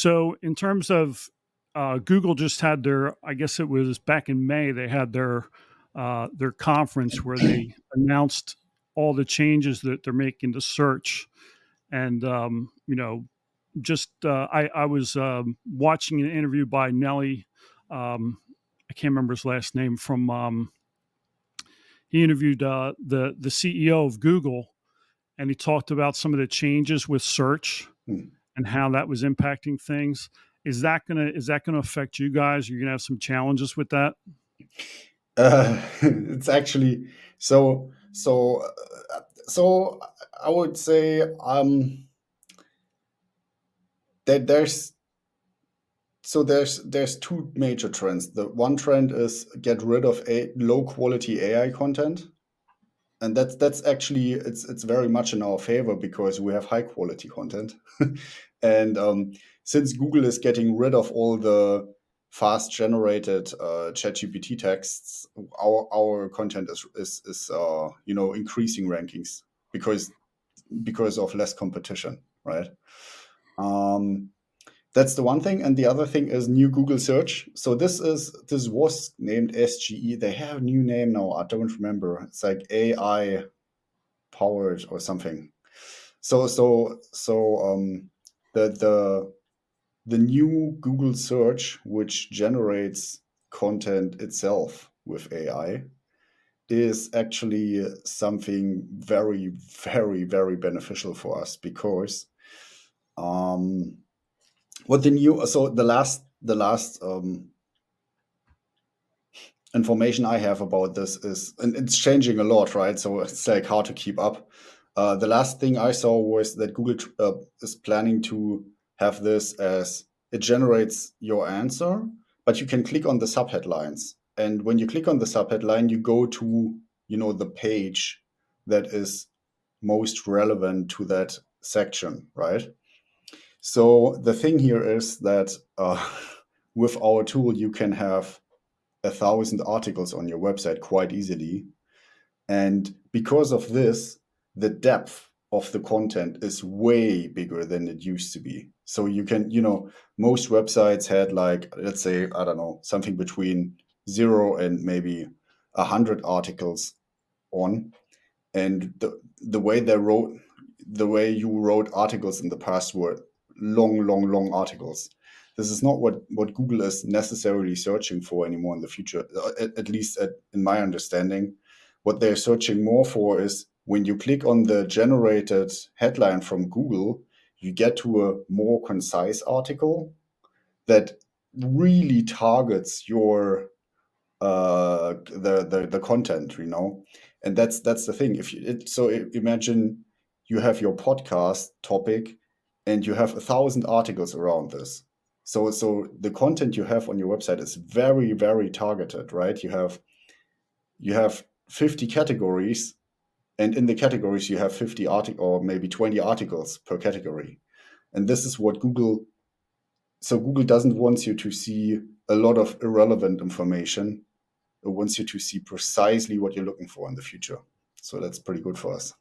So in terms of Google just had their, I guess it was back in May, they had their conference where they announced all the changes that they're making to search. And just I was watching an interview by Nelly. I can't remember his last name. From He interviewed the CEO of Google, and he talked about some of the changes with search Hmm. and how that was impacting things. Is that gonna affect you guys? You're gonna have some challenges with that. It's actually so so so. I would say that there's two major trends. The one trend is get rid of a low quality AI content, and that's actually it's very much in our favor because we have high quality content. And since Google is getting rid of all the fast generated ChatGPT texts, our content is increasing rankings because of less competition, right? Um, that's the one thing, and the other thing is new Google search. So this was named SGE. They have a new name now. I don't remember. It's like AI powered or something. So the the new Google search, which generates content itself with AI, is actually something very, very, very beneficial for us because um, what the new so the last information I have about this is, and it's changing a lot, right? So it's like hard to keep up. The last thing I saw was that Google is planning to have this as it generates your answer, but you can click on the subheadlines. And when you click on the subheadline, you go to, the page that is most relevant to that section, right? So the thing here is that with our tool, you can have 1,000 articles on your website quite easily. And because of this, the depth of the content is way bigger than it used to be. So you can, most websites had like, let's say, I don't know, something between 0 and maybe 100 articles on. And the way you wrote articles in the past were long, long, long articles. This is not what Google is necessarily searching for anymore in the future, at least in my understanding. What they're searching more for is when you click on the generated headline from Google, you get to a more concise article that really targets your the content, and that's the thing. Imagine you have your podcast topic and you have 1,000 articles around this. So the content you have on your website is very, very targeted, right? You have 50 categories, and in the categories you have 50 articles or maybe 20 articles per category. And this is what Google doesn't want you to see a lot of irrelevant information. It wants you to see precisely what you're looking for in the future. So that's pretty good for us.